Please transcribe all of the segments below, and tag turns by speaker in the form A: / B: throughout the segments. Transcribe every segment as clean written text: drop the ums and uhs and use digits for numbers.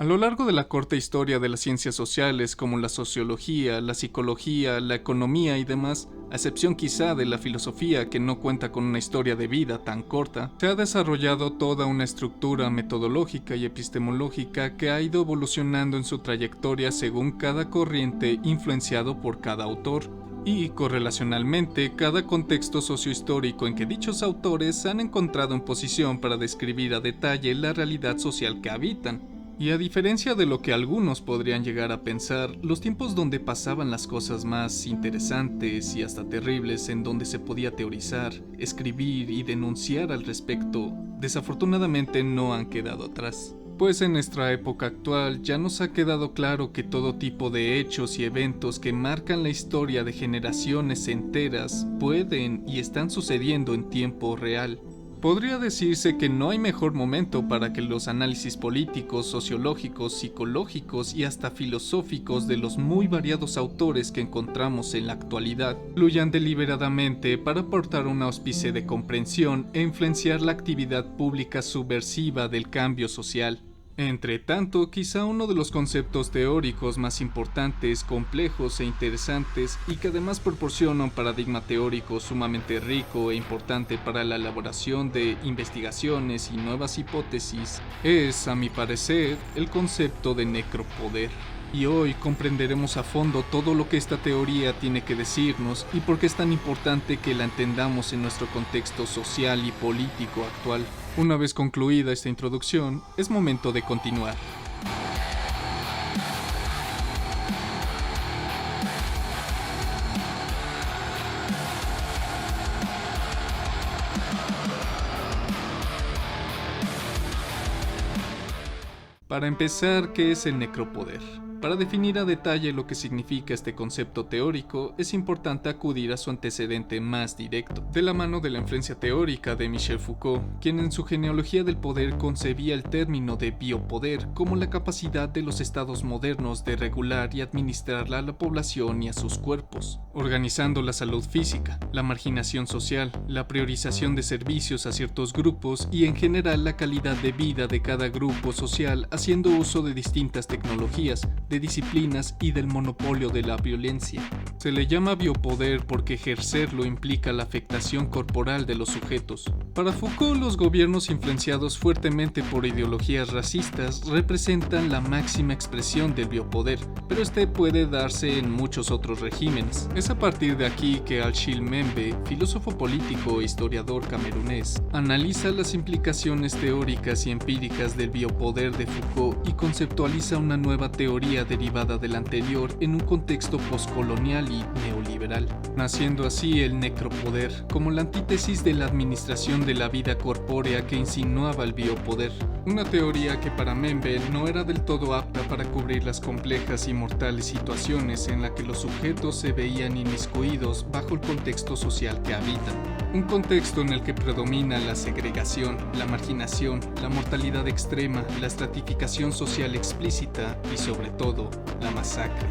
A: A lo largo de la corta historia de las ciencias sociales como la sociología, la psicología, la economía y demás, a excepción quizá de la filosofía que no cuenta con una historia de vida tan corta, se ha desarrollado toda una estructura metodológica y epistemológica que ha ido evolucionando en su trayectoria según cada corriente influenciado por cada autor. Y, correlacionalmente, cada contexto sociohistórico en que dichos autores se han encontrado en posición para describir a detalle la realidad social que habitan. Y a diferencia de lo que algunos podrían llegar a pensar, los tiempos donde pasaban las cosas más interesantes y hasta terribles en donde se podía teorizar, escribir y denunciar al respecto, desafortunadamente no han quedado atrás. Pues en nuestra época actual ya nos ha quedado claro que todo tipo de hechos y eventos que marcan la historia de generaciones enteras pueden y están sucediendo en tiempo real. Podría decirse que no hay mejor momento para que los análisis políticos, sociológicos, psicológicos y hasta filosóficos de los muy variados autores que encontramos en la actualidad fluyan deliberadamente para aportar un auspicio de comprensión e influenciar la actividad pública subversiva del cambio social. Entre tanto, quizá uno de los conceptos teóricos más importantes, complejos e interesantes y que además proporciona un paradigma teórico sumamente rico e importante para la elaboración de investigaciones y nuevas hipótesis es, a mi parecer, el concepto de necropoder. Y hoy comprenderemos a fondo todo lo que esta teoría tiene que decirnos y por qué es tan importante que la entendamos en nuestro contexto social y político actual. Una vez concluida esta introducción, es momento de continuar. Para empezar, ¿qué es el necropoder? Para definir a detalle lo que significa este concepto teórico, es importante acudir a su antecedente más directo, de la mano de la influencia teórica de Michel Foucault, quien en su genealogía del poder concebía el término de biopoder como la capacidad de los estados modernos de regular y administrar a la población y a sus cuerpos, organizando la salud física, la marginación social, la priorización de servicios a ciertos grupos y en general la calidad de vida de cada grupo social, haciendo uso de distintas tecnologías, de disciplinas y del monopolio de la violencia. Se le llama biopoder porque ejercerlo implica la afectación corporal de los sujetos. Para Foucault, los gobiernos influenciados fuertemente por ideologías racistas representan la máxima expresión del biopoder, pero este puede darse en muchos otros regímenes. Es a partir de aquí que Achille Mbembe, filósofo político e historiador camerunés, analiza las implicaciones teóricas y empíricas del biopoder de Foucault y conceptualiza una nueva teoría derivada del anterior en un contexto postcolonial y neoliberal, naciendo así el necropoder como la antítesis de la administración de la vida corpórea que insinuaba el biopoder, una teoría que para Mbembe no era del todo apta para cubrir las complejas y mortales situaciones en las que los sujetos se veían inmiscuidos bajo el contexto social que habitan, un contexto en el que predomina la segregación, la marginación, la mortalidad extrema, la estratificación social explícita y sobre todo, la masacre,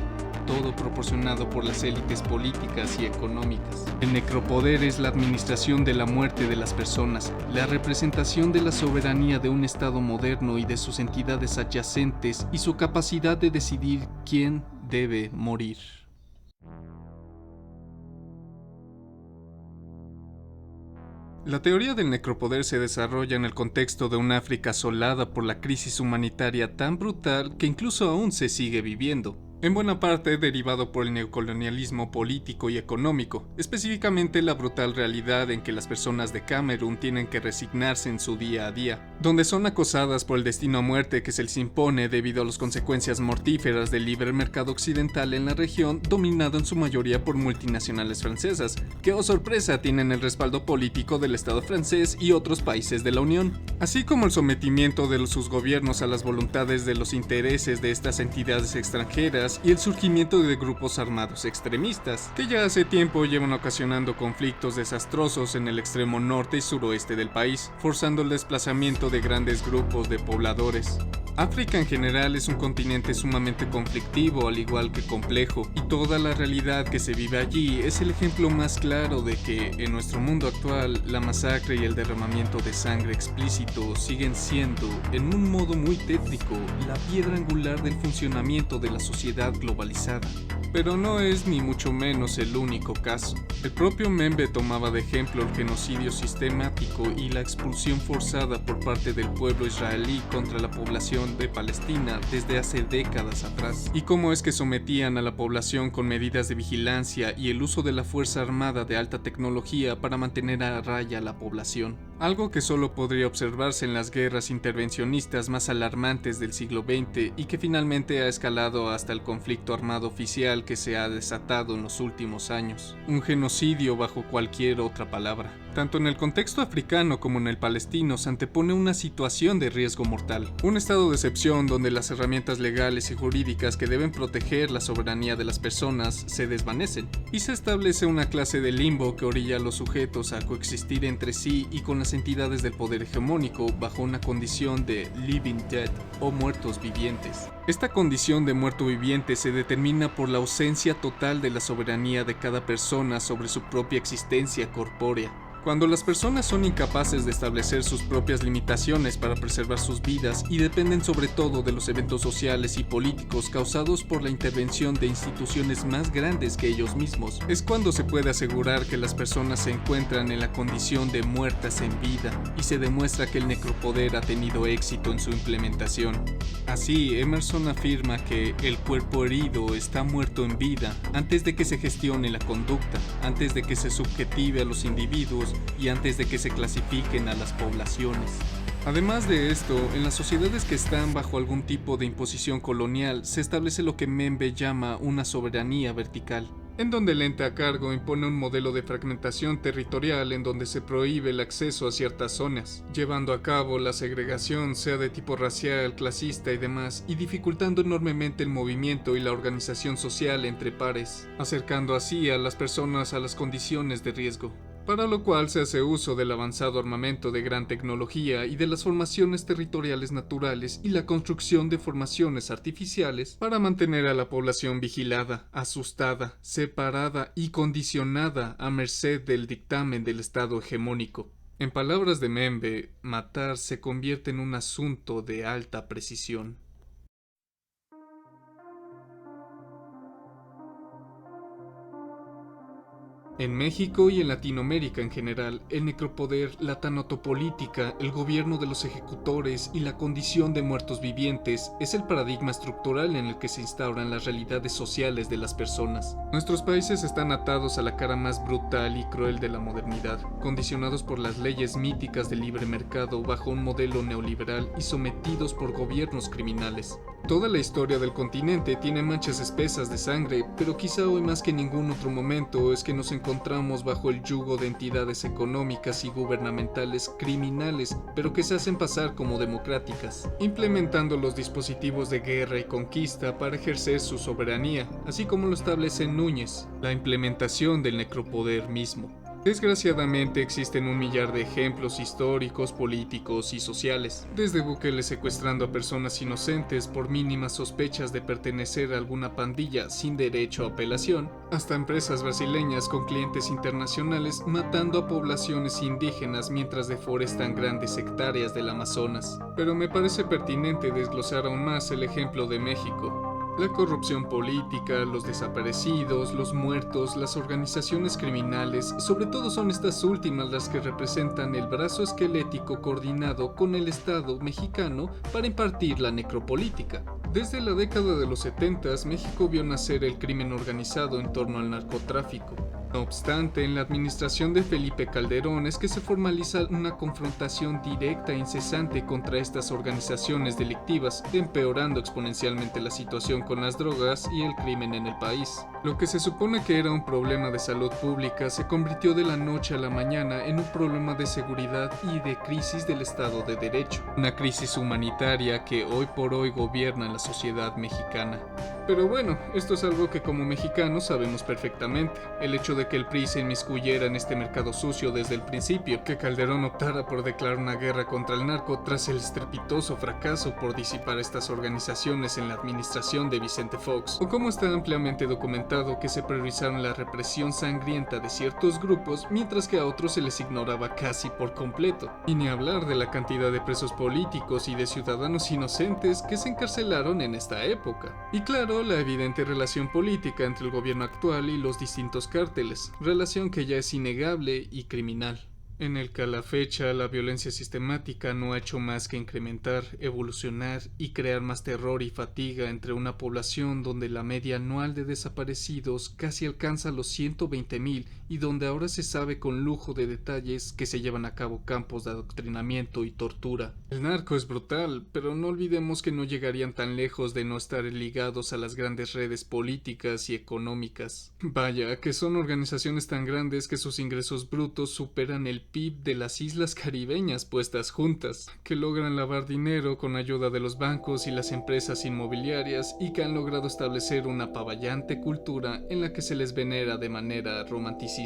A: todo proporcionado por las élites políticas y económicas. El necropoder es la administración de la muerte de las personas, la representación de la soberanía de un Estado moderno y de sus entidades adyacentes y su capacidad de decidir quién debe morir. La teoría del necropoder se desarrolla en el contexto de un África asolada por la crisis humanitaria tan brutal que incluso aún se sigue viviendo, en buena parte derivado por el neocolonialismo político y económico, específicamente la brutal realidad en que las personas de Camerún tienen que resignarse en su día a día, donde son acosadas por el destino a muerte que se les impone debido a las consecuencias mortíferas del libre mercado occidental en la región, dominado en su mayoría por multinacionales francesas, que, oh sorpresa, tienen el respaldo político del Estado francés y otros países de la Unión, así como el sometimiento de sus gobiernos a las voluntades de los intereses de estas entidades extranjeras y el surgimiento de grupos armados extremistas, que ya hace tiempo llevan ocasionando conflictos desastrosos en el extremo norte y suroeste del país, forzando el desplazamiento de grandes grupos de pobladores. África en general es un continente sumamente conflictivo, al igual que complejo, y toda la realidad que se vive allí es el ejemplo más claro de que, en nuestro mundo actual, la masacre y el derramamiento de sangre explícito siguen siendo, en un modo muy tétrico, la piedra angular del funcionamiento de la sociedad globalizada. Pero no es ni mucho menos el único caso. El propio Membe tomaba de ejemplo el genocidio sistemático y la expulsión forzada por parte del pueblo israelí contra la población de Palestina desde hace décadas atrás, y cómo es que sometían a la población con medidas de vigilancia y el uso de la fuerza armada de alta tecnología para mantener a raya a la población. Algo que solo podría observarse en las guerras intervencionistas más alarmantes del siglo XX y que finalmente ha escalado hasta el conflicto armado oficial que se ha desatado en los últimos años. Un genocidio bajo cualquier otra palabra. Tanto en el contexto africano como en el palestino se antepone una situación de riesgo mortal. Un estado de excepción donde las herramientas legales y jurídicas que deben proteger la soberanía de las personas se desvanecen. Y se establece una clase de limbo que orilla a los sujetos a coexistir entre sí y con las entidades del poder hegemónico bajo una condición de living dead o muertos vivientes. Esta condición de muerto viviente se determina por la ausencia total de la soberanía de cada persona sobre su propia existencia corpórea. Cuando las personas son incapaces de establecer sus propias limitaciones para preservar sus vidas y dependen sobre todo de los eventos sociales y políticos causados por la intervención de instituciones más grandes que ellos mismos, es cuando se puede asegurar que las personas se encuentran en la condición de muertas en vida y se demuestra que el necropoder ha tenido éxito en su implementación. Así, Emerson afirma que el cuerpo herido está muerto en vida antes de que se gestione la conducta, antes de que se subjetive a los individuos y antes de que se clasifiquen a las poblaciones. Además de esto, en las sociedades que están bajo algún tipo de imposición colonial se establece lo que Membe llama una soberanía vertical, en donde el ente a cargo impone un modelo de fragmentación territorial en donde se prohíbe el acceso a ciertas zonas, llevando a cabo la segregación sea de tipo racial, clasista y demás, y dificultando enormemente el movimiento y la organización social entre pares, acercando así a las personas a las condiciones de riesgo. Para lo cual se hace uso del avanzado armamento de gran tecnología y de las formaciones territoriales naturales y la construcción de formaciones artificiales para mantener a la población vigilada, asustada, separada y condicionada a merced del dictamen del Estado hegemónico. En palabras de Membe, matar se convierte en un asunto de alta precisión. En México y en Latinoamérica en general, el necropoder, la tanatopolítica, el gobierno de los ejecutores y la condición de muertos vivientes es el paradigma estructural en el que se instauran las realidades sociales de las personas. Nuestros países están atados a la cara más brutal y cruel de la modernidad, condicionados por las leyes míticas del libre mercado bajo un modelo neoliberal y sometidos por gobiernos criminales. Toda la historia del continente tiene manchas espesas de sangre, pero quizá hoy más que en ningún otro momento es que nos encontramos bajo el yugo de entidades económicas y gubernamentales criminales, pero que se hacen pasar como democráticas, implementando los dispositivos de guerra y conquista para ejercer su soberanía, así como lo establece Núñez, la implementación del necropoder mismo. Desgraciadamente existen un millar de ejemplos históricos, políticos y sociales, desde Bukele secuestrando a personas inocentes por mínimas sospechas de pertenecer a alguna pandilla sin derecho a apelación, hasta empresas brasileñas con clientes internacionales matando a poblaciones indígenas mientras deforestan grandes hectáreas del Amazonas. Pero me parece pertinente desglosar aún más el ejemplo de México. La corrupción política, los desaparecidos, los muertos, las organizaciones criminales, sobre todo son estas últimas las que representan el brazo esquelético coordinado con el Estado mexicano para impartir la necropolítica. Desde la década de los 70, México vio nacer el crimen organizado en torno al narcotráfico. No obstante, en la administración de Felipe Calderón es que se formaliza una confrontación directa e incesante contra estas organizaciones delictivas, empeorando exponencialmente la situación con las drogas y el crimen en el país. Lo que se supone que era un problema de salud pública se convirtió de la noche a la mañana en un problema de seguridad y de crisis del Estado de Derecho, una crisis humanitaria que hoy por hoy gobierna la sociedad mexicana. Pero bueno, esto es algo que como mexicanos sabemos perfectamente. El hecho de que el PRI se inmiscuyera en este mercado sucio desde el principio, que Calderón optara por declarar una guerra contra el narco tras el estrepitoso fracaso por disipar estas organizaciones en la administración de Vicente Fox, o cómo está ampliamente documentado que se priorizaron la represión sangrienta de ciertos grupos mientras que a otros se les ignoraba casi por completo. Y ni hablar de la cantidad de presos políticos y de ciudadanos inocentes que se encarcelaron en esta época. Y claro, la evidente relación política entre el gobierno actual y los distintos cárteles, relación que ya es innegable y criminal, en el que a la fecha la violencia sistemática no ha hecho más que incrementar, evolucionar y crear más terror y fatiga entre una población donde la media anual de desaparecidos casi alcanza los 120,000 y donde ahora se sabe con lujo de detalles que se llevan a cabo campos de adoctrinamiento y tortura. El narco es brutal, pero no olvidemos que no llegarían tan lejos de no estar ligados a las grandes redes políticas y económicas. Vaya, que son organizaciones tan grandes que sus ingresos brutos superan el PIB de las islas caribeñas puestas juntas, que logran lavar dinero con ayuda de los bancos y las empresas inmobiliarias y que han logrado establecer una apaballante cultura en la que se les venera de manera romanticista.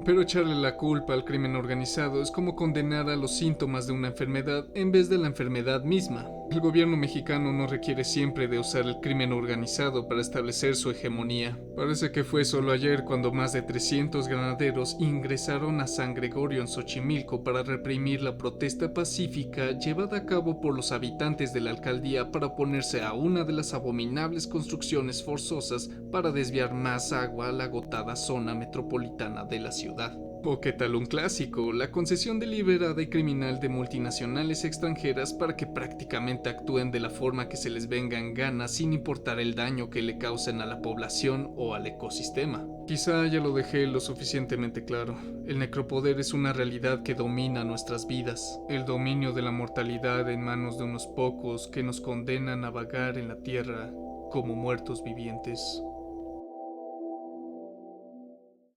A: Pero echarle la culpa al crimen organizado es como condenar a los síntomas de una enfermedad en vez de la enfermedad misma. El gobierno mexicano no requiere siempre de usar el crimen organizado para establecer su hegemonía. Parece que fue solo ayer cuando más de 300 granaderos ingresaron a San Gregorio en Xochimilco para reprimir la protesta pacífica llevada a cabo por los habitantes de la alcaldía para oponerse a una de las abominables construcciones forzosas para desviar más agua a la agotada zona metropolitana de la ciudad. O qué tal un clásico, la concesión deliberada y criminal de multinacionales extranjeras para que prácticamente actúen de la forma que se les venga en gana sin importar el daño que le causen a la población o al ecosistema. Quizá ya lo dejé lo suficientemente claro. El necropoder es una realidad que domina nuestras vidas. El dominio de la mortalidad en manos de unos pocos que nos condenan a vagar en la tierra como muertos vivientes.